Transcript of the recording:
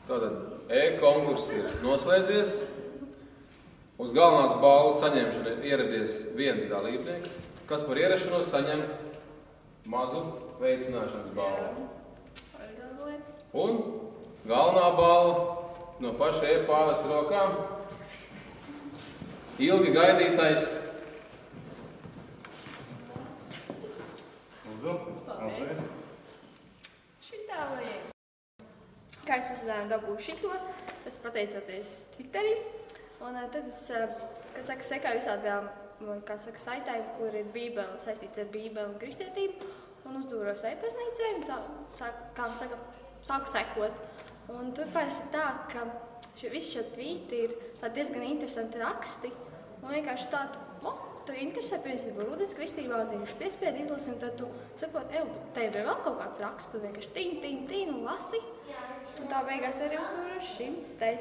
Tātad e-konkurss ir noslēdzies. Uz galvenās balvas saņemšanu ir ieradies viens dalībnieks, kas par ierašanos saņem mazu veicināšanas balvu. Un galvenā balva no paša e-pāvesta rokām ilgi gaidītais. Paldies. Šitā vajag. Kā es uzdevām dabūju šito, es pateicoties Twitterī. Un tad es, sekāju visādām, saitēm, kur ir bībele, saistīts ar bībeli un kristietību. Un uzdūros e-paznīcē un sāku sekot. Un tur parasti tā, ka visi šie tvīti ir diezgan interesanti raksti. Un vienkārši tādu, tu interesē, piemēram, Rūdens kristībā, un tieši piespiedu izlasi, un tad tu saproti, te ir vēl kaut kāds raksts, tu vienkārši tīn un lasi. Un tā beigās arī uzdūros šim te.